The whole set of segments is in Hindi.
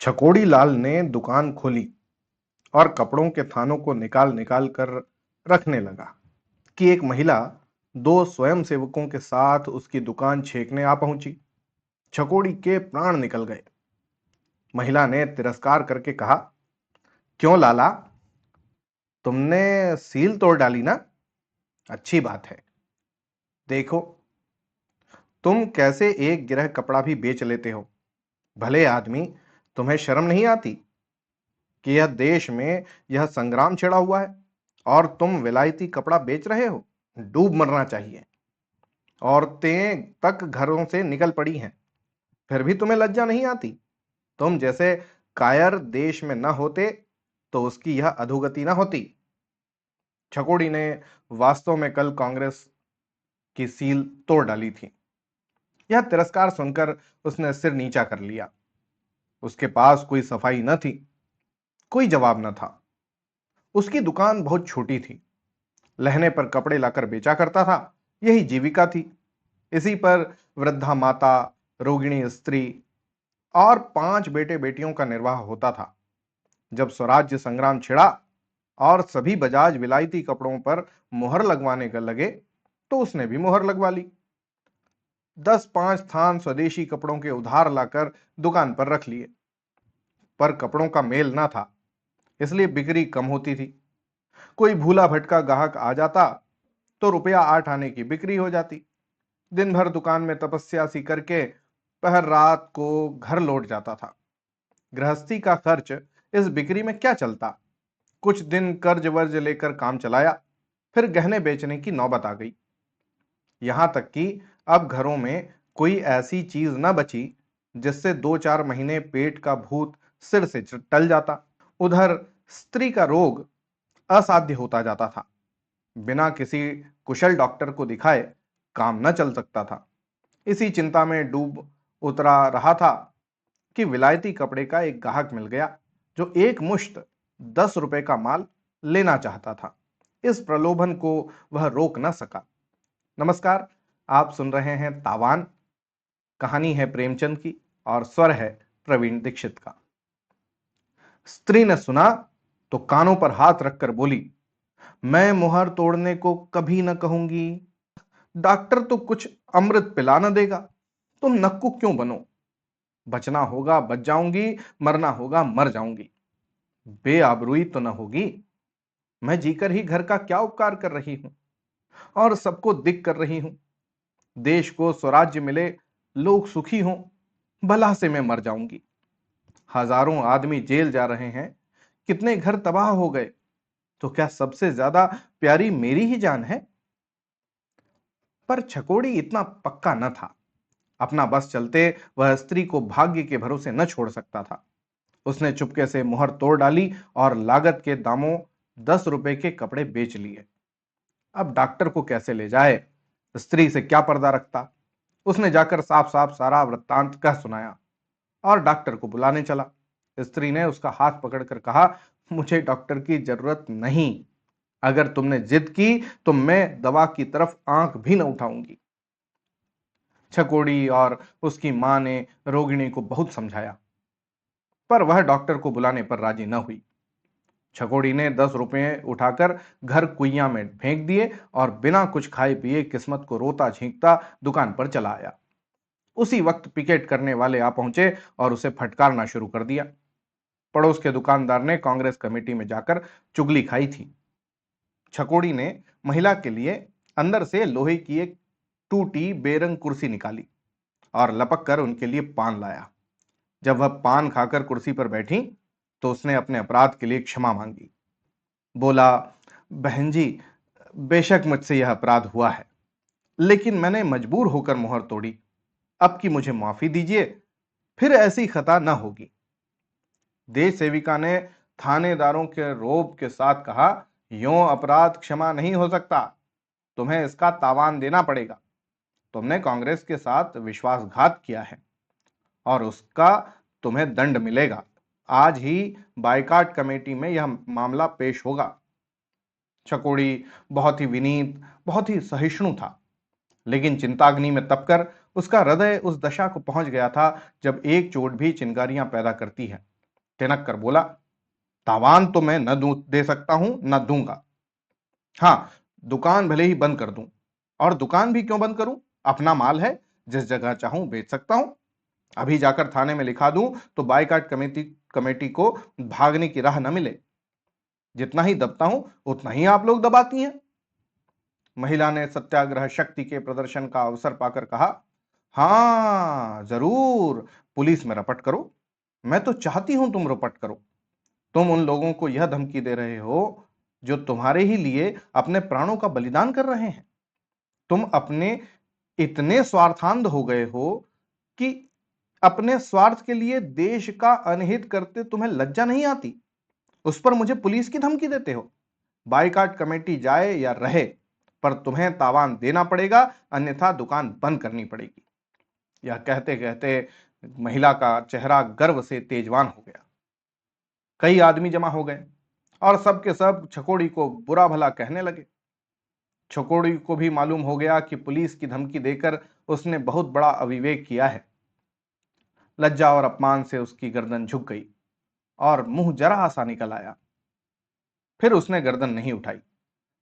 छकोड़ी लाल ने दुकान खोली और कपड़ों के थानों को निकाल निकाल कर रखने लगा कि एक महिला दो स्वयंसेवकों के साथ उसकी दुकान छेकने आ पहुंची। छकोड़ी के प्राण निकल गए। महिला ने तिरस्कार करके कहा, क्यों लाला, तुमने सील तोड़ डाली ना? अच्छी बात है। देखो तुम कैसे एक गिरह कपड़ा भी बेच लेते हो। भले आदमी, तुम्हें शर्म नहीं आती कि यह देश में यह संग्राम छिड़ा हुआ है और तुम विलायती कपड़ा बेच रहे हो? डूब मरना चाहिए। औरतें तक घरों से निकल पड़ी हैं, फिर भी तुम्हें लज्जा नहीं आती। तुम जैसे कायर देश में न होते तो उसकी यह अधोगति न होती। छकोड़ी ने वास्तव में कल कांग्रेस की सील तोड़ डाली थी। यह तिरस्कार सुनकर उसने सिर नीचा कर लिया। उसके पास कोई सफाई न थी, कोई जवाब न था। उसकी दुकान बहुत छोटी थी। लहने पर कपड़े लाकर बेचा करता था, यही जीविका थी। इसी पर वृद्धा माता, रोगिणी स्त्री और 5 बेटे बेटियों का निर्वाह होता था। जब स्वराज्य संग्राम छिड़ा और सभी बजाज विलायती कपड़ों पर मुहर लगवाने का लगे तो उसने भी मुहर लगवा ली। 10-5 थान स्वदेशी कपड़ों के उधार लाकर दुकान पर रख लिए, पर कपड़ों का मेल ना था, इसलिए बिक्री कम होती थी। कोई भूला भटका ग्राहक आ जाता तो रुपया 8 आने की बिक्री हो जाती। दिन भर दुकान में तपस्या सी करके पहर रात को घर लौट जाता था। गृहस्थी का खर्च इस बिक्री में क्या चलता। कुछ दिन कर्ज वर्ज लेकर काम चलाया, फिर गहने बेचने की नौबत आ गई। यहां तक कि अब घरों में कोई ऐसी चीज न बची जिससे 2-4 महीने पेट का भूत सिर से टल जाता। उधर स्त्री का रोग असाध्य होता जाता था। बिना किसी कुशल डॉक्टर को दिखाए काम न चल सकता था। इसी चिंता में डूब उतरा रहा था कि विलायती कपड़े का एक ग्राहक मिल गया जो एक मुश्त 10 रुपए का माल लेना चाहता था। इस प्रलोभन को वह रोक न सका। नमस्कार, आप सुन रहे हैं तावान। कहानी है प्रेमचंद की और स्वर है प्रवीण दीक्षित का। स्त्री ने सुना तो कानों पर हाथ रखकर बोली, मैं मुहर तोड़ने को कभी न कहूंगी। डॉक्टर तो कुछ अमृत पिला न देगा, तुम नक्कू क्यों बनो? बचना होगा बच जाऊंगी, मरना होगा मर जाऊंगी। बेआबरूई तो न होगी। मैं जीकर ही घर का क्या उपकार कर रही हूं और सबको दिक कर रही हूं। देश को स्वराज्य मिले, लोग सुखी हों, भला से मैं मर जाऊंगी। हजारों आदमी जेल जा रहे हैं, कितने घर तबाह हो गए, तो क्या सबसे ज्यादा प्यारी मेरी ही जान है? पर छकोड़ी इतना पक्का न था। अपना बस चलते वह स्त्री को भाग्य के भरोसे न छोड़ सकता था। उसने चुपके से मुहर तोड़ डाली और लागत के दामों 10 रुपए के कपड़े बेच लिए। अब डॉक्टर को कैसे ले जाए, स्त्री से क्या पर्दा रखता। उसने जाकर साफ साफ सारा वृत्तांत कह सुनाया और डॉक्टर को बुलाने चला। स्त्री ने उसका हाथ पकड़कर कहा, मुझे डॉक्टर की जरूरत नहीं। अगर तुमने जिद की तो मैं दवा की तरफ आंख भी न उठाऊंगी। छकोड़ी और उसकी मां ने रोगिणी को बहुत समझाया, पर वह डॉक्टर को बुलाने पर राजी न हुई। छकोड़ी ने 10 रुपए उठाकर घर कुइयां में फेंक दिए और बिना कुछ खाए पिए किस्मत को रोता झींकता दुकान पर चला आया। उसी वक्त पिकेट करने वाले आ पहुंचे और उसे फटकारना शुरू कर दिया। पड़ोस के दुकानदार ने कांग्रेस कमेटी में जाकर चुगली खाई थी। छकोड़ी ने महिला के लिए अंदर से लोहे की एक टूटी बेरंग कुर्सी निकाली और लपक कर उनके लिए पान लाया। जब वह पान खाकर कुर्सी पर बैठी तो उसने अपने अपराध के लिए क्षमा मांगी। बोला, बहन जी, बेशक मुझसे यह अपराध हुआ है, लेकिन मैंने मजबूर होकर मुहर तोड़ी। अब की मुझे माफी दीजिए, फिर ऐसी खता न होगी। देश सेविका ने थानेदारों के रोब के साथ कहा, यों अपराध क्षमा नहीं हो सकता, तुम्हें इसका तावान देना पड़ेगा। तुमने कांग्रेस के साथ विश्वासघात किया है और उसका तुम्हें दंड मिलेगा। आज ही बायकाट कमेटी में यह मामला पेश होगा। छकोड़ी बहुत ही विनीत, बहुत ही सहिष्णु था, लेकिन चिंताग्नि में तपकर उसका हृदय उस दशा को पहुंच गया था जब एक चोट भी चिंगारियां पैदा करती है। तिनक कर बोला, तावान तो मैं न दे सकता हूं, न दूंगा। हाँ, दुकान भले ही बंद कर दूं। और दुकान भी क्यों बंद करूं? अपना माल है, जिस जगह चाहूं बेच सकता हूं। अभी जाकर थाने में लिखा दूं तो बाईकाट कमेटी कमेटी को भागने की राह न मिले। जितना ही दबता हूं उतना ही आप लोग दबाती हैं। महिला ने सत्याग्रह शक्ति के प्रदर्शन का अवसर पाकर कहा, हां जरूर, पुलिस में रपट करो। मैं तो चाहती हूं तुम रपट करो। तुम उन लोगों को यह धमकी दे रहे हो जो तुम्हारे ही लिए अपने प्राणों का बलिदान कर रहे हैं। तुम अपने इतने स्वार्थांध हो गए हो कि अपने स्वार्थ के लिए देश का अनहित करते तुम्हें लज्जा नहीं आती। उस पर मुझे पुलिस की धमकी देते हो। बाईकाट कमेटी जाए या रहे, पर तुम्हें तावान देना पड़ेगा, अन्यथा दुकान बंद करनी पड़ेगी। यह कहते कहते महिला का चेहरा गर्व से तेजवान हो गया। कई आदमी जमा हो गए और सबके सब छकोड़ी को बुरा भला कहने लगे। छकोड़ी को भी मालूम हो गया कि पुलिस की धमकी देकर उसने बहुत बड़ा अविवेक किया है। लज्जा और अपमान से उसकी गर्दन झुक गई और मुंह जरा सा निकल आया। फिर उसने गर्दन नहीं उठाई।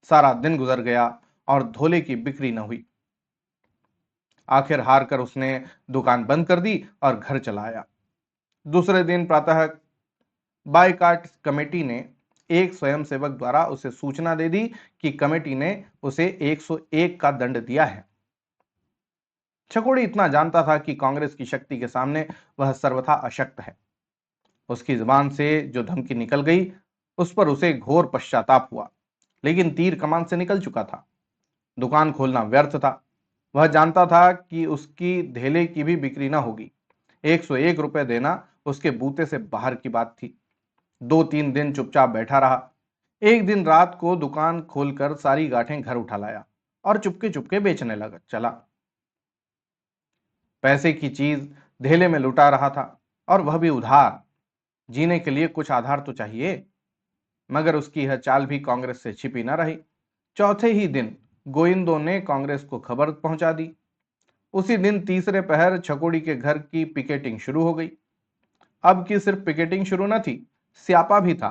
सारा दिन गुजर गया और धोले की बिक्री न हुई। आखिर हार कर उसने दुकान बंद कर दी और घर चला आया। दूसरे दिन प्रातः बाईकाट कमेटी ने एक स्वयंसेवक द्वारा उसे सूचना दे दी कि कमेटी ने उसे 101 का दंड दिया है। छकोड़ी इतना जानता था कि कांग्रेस की शक्ति के सामने वह सर्वथा अशक्त है। उसकी जुबान से जो धमकी निकल गई उस पर उसे घोर पश्चाताप हुआ, लेकिन तीर कमान से निकल चुका था। दुकान खोलना व्यर्थ था। वह जानता था कि उसकी धेले की भी बिक्री ना होगी। 101 रुपए देना उसके बूते से बाहर की बात थी। 2-3 दिन चुपचाप बैठा रहा। एक दिन रात को दुकान खोलकर सारी गांठें घर उठा लाया और चुपके चुपके बेचने लगा चला। पैसे की चीज धेले में लुटा रहा था और वह भी उधार। जीने के लिए कुछ आधार तो चाहिए। मगर उसकी यह चाल भी कांग्रेस से छिपी न रही। चौथे ही दिन गोविंदो ने कांग्रेस को खबर पहुंचा दी। उसी दिन तीसरे पहर छकोड़ी के घर की पिकेटिंग शुरू हो गई। अब की सिर्फ पिकेटिंग शुरू न थी, स्यापा भी था।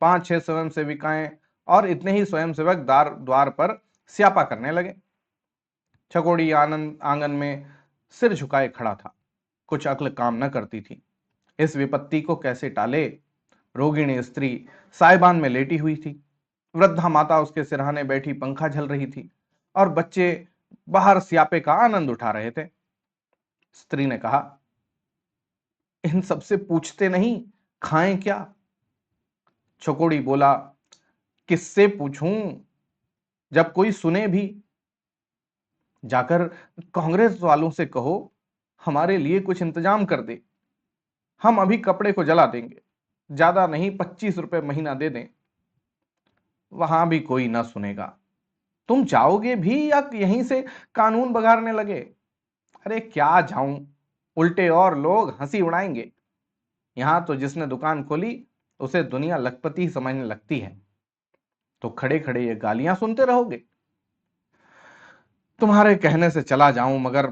5-6 स्वयं सेविकाएं और इतने ही स्वयंसेवक द्वार द्वार पर स्यापा करने लगे। छकोड़ी आनंद आंगन में सिर झुकाए खड़ा था। कुछ अक्ल काम न करती थी। इस विपत्ति को कैसे टाले? रोगिणी स्त्री साइबान में लेटी हुई थी। वृद्धा माता उसके सिरहाने बैठी पंखा झल रही थी और बच्चे बाहर स्यापे का आनंद उठा रहे थे। स्त्री ने कहा, इन सबसे पूछते नहीं, खाएं क्या? छकोड़ी बोला, किससे पूछूं जब कोई सुने भी? जाकर कांग्रेस वालों से कहो हमारे लिए कुछ इंतजाम कर दे। हम अभी कपड़े को जला देंगे। ज्यादा नहीं, 25 रुपए महीना दे दें। वहां भी कोई ना सुनेगा। तुम जाओगे भी या यहीं से कानून बगाड़ने लगे? अरे क्या जाऊं, उल्टे और लोग हंसी उड़ाएंगे। यहां तो जिसने दुकान खोली उसे दुनिया लखपति ही समझने लगती है। तो खड़े खड़े ये गालियां सुनते रहोगे? तुम्हारे कहने से चला जाऊं, मगर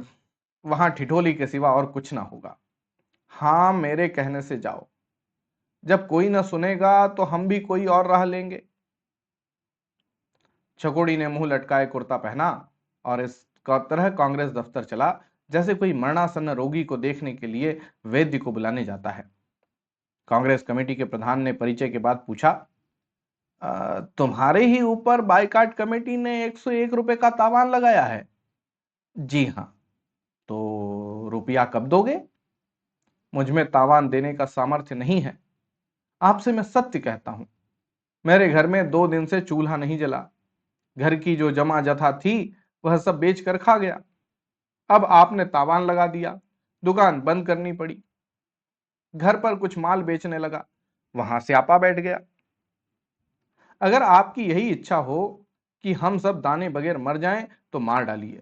वहां ठिठोली के सिवा और कुछ ना होगा। हाँ, मेरे कहने से जाओ। जब कोई ना सुनेगा तो हम भी कोई और राह लेंगे। छकोड़ी ने मुंह लटकाए कुर्ता पहना और इस तरह कांग्रेस दफ्तर चला जैसे कोई मरणासन्न रोगी को देखने के लिए वैद्य को बुलाने जाता है। कांग्रेस कमेटी के प्रधान ने परिचय के बाद पूछा, तुम्हारे ही ऊपर बाईकाट कमेटी ने 101 रुपए का तावान लगाया है? जी हाँ। तो रुपया कब दोगे? मुझ में तावान देने का सामर्थ्य नहीं है। आपसे मैं सत्य कहता हूं, मेरे घर में 2 दिन से चूल्हा नहीं जला। घर की जो जमा जथा थी वह सब बेच कर खा गया। अब आपने तावान लगा दिया, दुकान बंद करनी पड़ी। घर पर कुछ माल बेचने लगा, वहां स्यापा बैठ गया। अगर आपकी यही इच्छा हो कि हम सब दाने बगैर मर जाएं तो मार डालिए,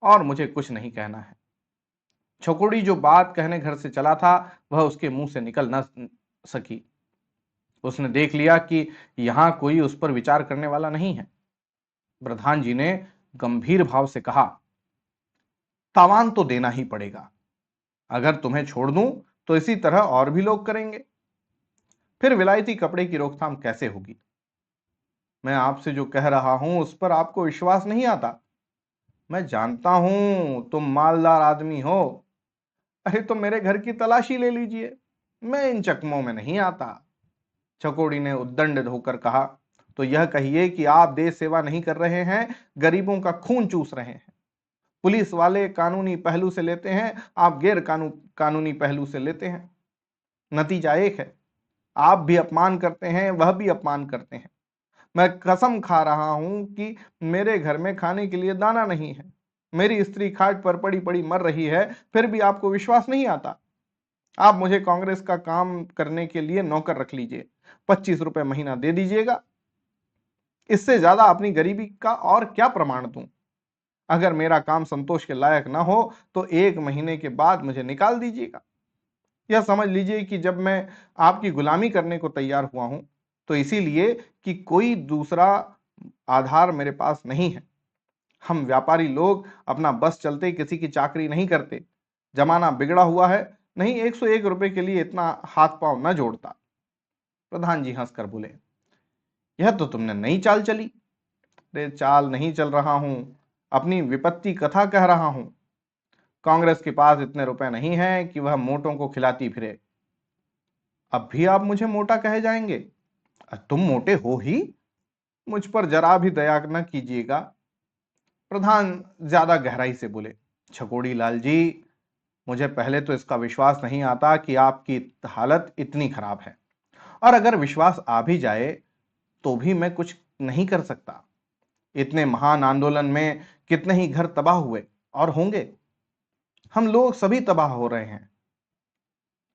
और मुझे कुछ नहीं कहना है। छकुड़ी जो बात कहने घर से चला था वह उसके मुंह से निकल न सकी। उसने देख लिया कि यहां कोई उस पर विचार करने वाला नहीं है। प्रधान जी ने गंभीर भाव से कहा, तावान तो देना ही पड़ेगा। अगर तुम्हें छोड़ दूं तो इसी तरह और भी लोग करेंगे। फिर विलायती कपड़े की रोकथाम कैसे होगी? मैं आपसे जो कह रहा हूं उस पर आपको विश्वास नहीं आता। मैं जानता हूं तुम मालदार आदमी हो। अरे तो मेरे घर की तलाशी ले लीजिए, मैं इन चकमों में नहीं आता। चकोड़ी ने उद्दंड होकर कहा, तो यह कहिए कि आप देश सेवा नहीं कर रहे हैं, गरीबों का खून चूस रहे हैं। पुलिस वाले कानूनी पहलू से लेते हैं, आप गैर कानूनी पहलू से लेते हैं। नतीजा एक है, आप भी अपमान करते हैं, वह भी अपमान करते हैं। मैं कसम खा रहा हूं कि मेरे घर में खाने के लिए दाना नहीं है। मेरी स्त्री खाट पर पड़ी पड़ी मर रही है, फिर भी आपको विश्वास नहीं आता। आप मुझे कांग्रेस का काम करने के लिए नौकर रख लीजिए, 25 रुपए महीना दे दीजिएगा। इससे ज्यादा अपनी गरीबी का और क्या प्रमाण दूं? अगर मेरा काम संतोष के लायक ना हो तो 1 महीने के बाद मुझे निकाल दीजिएगा। यह समझ लीजिए कि जब मैं आपकी गुलामी करने को तैयार हुआ हूं तो इसीलिए कि कोई दूसरा आधार मेरे पास नहीं है। हम व्यापारी लोग अपना बस चलते किसी की चाकरी नहीं करते। जमाना बिगड़ा हुआ है, नहीं 101 रुपए के लिए इतना हाथ पांव न जोड़ता। प्रधान जी हंसकर बोले, यह तो तुमने नई चाल चली। रे चाल नहीं चल रहा हूं, अपनी विपत्ति कथा कह रहा हूं। कांग्रेस के पास इतने रुपए नहीं हैं कि वह मोटों को खिलाती फिरे। अब भी आप मुझे मोटा कहे जाएंगे? तुम मोटे हो ही, मुझ पर जरा भी दया न कीजिएगा। प्रधान ज्यादा गहराई से बोले, छकोड़ी लाल जी, मुझे पहले तो इसका विश्वास नहीं आता कि आपकी हालत इतनी खराब है, और अगर विश्वास आ भी जाए तो भी मैं कुछ नहीं कर सकता। इतने महान आंदोलन में कितने ही घर तबाह हुए और होंगे। हम लोग सभी तबाह हो रहे हैं।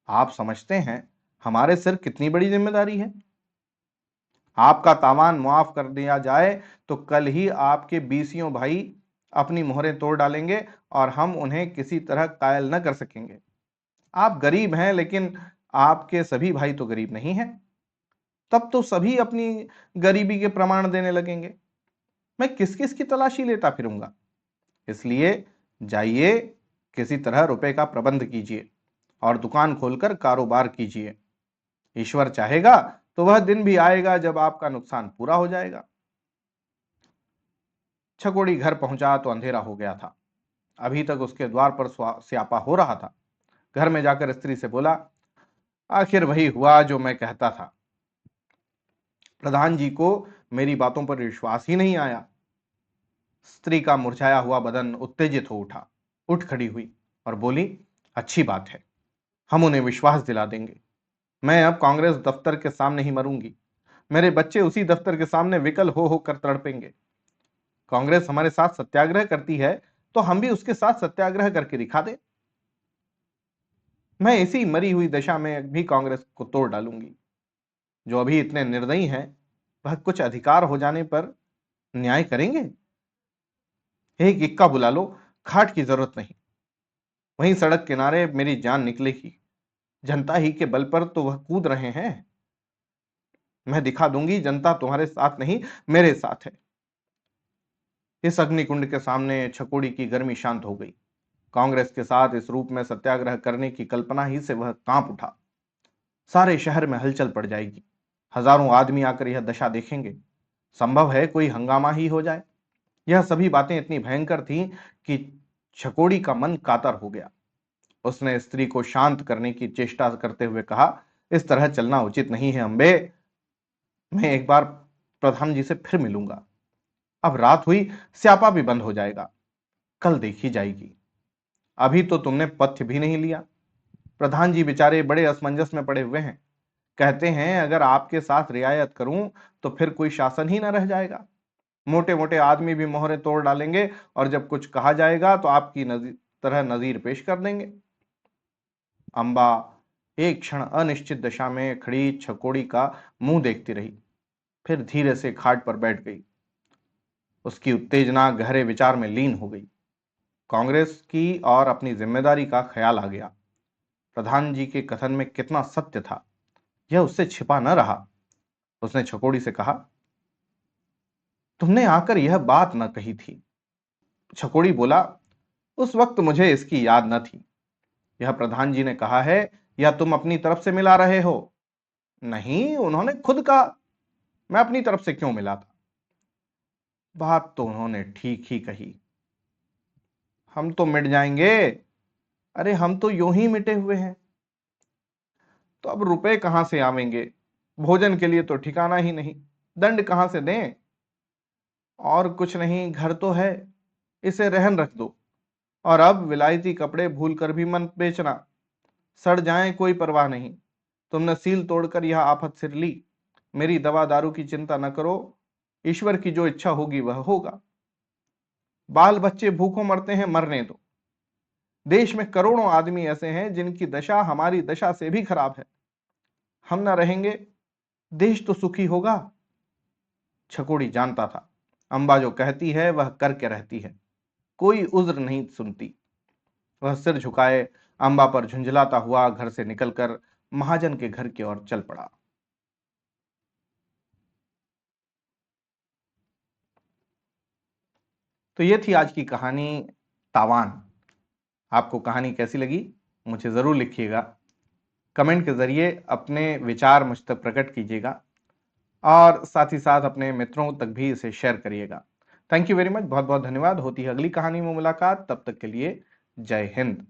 आप समझते हैं हमारे सिर कितनी बड़ी जिम्मेदारी है? आपका तावान मुआफ कर दिया जाए तो कल ही आपके बीसियों भाई अपनी मोहरें तोड़ डालेंगे और हम उन्हें किसी तरह कायल न कर सकेंगे। आप गरीब हैं, लेकिन आपके सभी भाई तो गरीब नहीं हैं। तब तो सभी अपनी गरीबी के प्रमाण देने लगेंगे। मैं किस किस की तलाशी लेता फिरूंगा? इसलिए जाइए, किसी तरह रुपए का प्रबंध कीजिए और दुकान खोलकर कारोबार कीजिए। ईश्वर चाहेगा तो वह दिन भी आएगा जब आपका नुकसान पूरा हो जाएगा। छकोड़ी घर पहुंचा तो अंधेरा हो गया था। अभी तक उसके द्वार पर स्यापा हो रहा था। घर में जाकर स्त्री से बोला, आखिर वही हुआ जो मैं कहता था। प्रधान जी को मेरी बातों पर विश्वास ही नहीं आया। स्त्री का मुरझाया हुआ बदन उत्तेजित हो उठा, उठ खड़ी हुई और बोली, अच्छी बात है, हम उन्हें विश्वास दिला देंगे। मैं अब कांग्रेस दफ्तर के सामने ही मरूंगी। मेरे बच्चे उसी दफ्तर के सामने विकल हो होकर तड़पेंगे। कांग्रेस हमारे साथ सत्याग्रह करती है तो हम भी उसके साथ सत्याग्रह करके दिखा दें। मैं इसी मरी हुई दशा में भी कांग्रेस को तोड़ डालूंगी। जो अभी इतने निर्दयी हैं, वह कुछ अधिकार हो जाने पर न्याय करेंगे। एक इक्का बुला लो, खाट की जरूरत नहीं। वहीं सड़क किनारे मेरी जान निकलेगी। जनता ही के बल पर तो वह कूद रहे हैं। मैं दिखा दूंगी जनता तुम्हारे साथ नहीं, मेरे साथ है। इस अग्निकुंड के सामने छकोड़ी की गर्मी शांत हो गई। कांग्रेस के साथ इस रूप में सत्याग्रह करने की कल्पना ही से वह कांप उठा। सारे शहर में हलचल पड़ जाएगी। हजारों आदमी आकर यह दशा देखेंगे। संभव है कोई हंगामा ही हो जाए। यह सभी बातें इतनी भयंकर थीं कि छकोड़ी का मन कातर हो गया। उसने स्त्री को शांत करने की चेष्टा करते हुए कहा, इस तरह चलना उचित नहीं है अम्बे। मैं एक बार प्रधान जी से फिर मिलूंगा। अब रात हुई, स्यापा भी बंद हो जाएगा। कल देखी जाएगी। अभी तो तुमने पथ्य भी नहीं लिया। प्रधान जी बेचारे बड़े असमंजस में पड़े हुए हैं। कहते हैं अगर आपके साथ रियायत करूं तो फिर कोई शासन ही ना रह जाएगा। मोटे मोटे आदमी भी मोहरें तोड़ डालेंगे और जब कुछ कहा जाएगा तो आपकी तरह नजीर पेश कर देंगे। अंबा एक क्षण अनिश्चित दशा में खड़ी छकोड़ी का मुंह देखती रही, फिर धीरे से खाट पर बैठ गई। उसकी उत्तेजना गहरे विचार में लीन हो गई। कांग्रेस की और अपनी जिम्मेदारी का ख्याल आ गया। प्रधान जी के कथन में कितना सत्य था, यह उससे छिपा न रहा। उसने छकोड़ी से कहा, तुमने आकर यह बात न कही थी। छकोड़ी बोला, उस वक्त मुझे इसकी याद न थी। यह प्रधान जी ने कहा है या तुम अपनी तरफ से मिला रहे हो? नहीं, उन्होंने खुद कहा। मैं अपनी तरफ से क्यों मिला था? बात तो उन्होंने ठीक ही कही। हम तो मिट जाएंगे। अरे हम तो यूं ही मिटे हुए हैं। तो अब रुपए कहां से आवेंगे? भोजन के लिए तो ठिकाना ही नहीं, दंड कहां से दें? और कुछ नहीं, घर तो है, इसे रहन रख दो। और अब विलायती कपड़े भूल कर भी मत बेचना, सड़ जाएं कोई परवाह नहीं। तुमने सील तोड़कर यह आफत सिर ली। मेरी दवा दारू की चिंता न करो, ईश्वर की जो इच्छा होगी वह होगा। बाल बच्चे भूखों मरते हैं, मरने दो। देश में करोड़ों आदमी ऐसे हैं जिनकी दशा हमारी दशा से भी खराब है। हम ना रहेंगे, देश तो सुखी होगा। छकोड़ी जानता था, अम्बा जो कहती है वह करके रहती है, कोई उज्र नहीं सुनती। वह सिर झुकाए अम्बा पर झुंझलाता हुआ घर से निकलकर महाजन के घर की ओर चल पड़ा। तो ये थी आज की कहानी, तावान। आपको कहानी कैसी लगी मुझे जरूर लिखिएगा। कमेंट के जरिए अपने विचार मुझ तक प्रकट कीजिएगा और साथ ही साथ अपने मित्रों तक भी इसे शेयर करिएगा। थैंक यू वेरी मच, बहुत बहुत धन्यवाद। होती है अगली कहानी में मुलाकात, तब तक के लिए जय हिंद।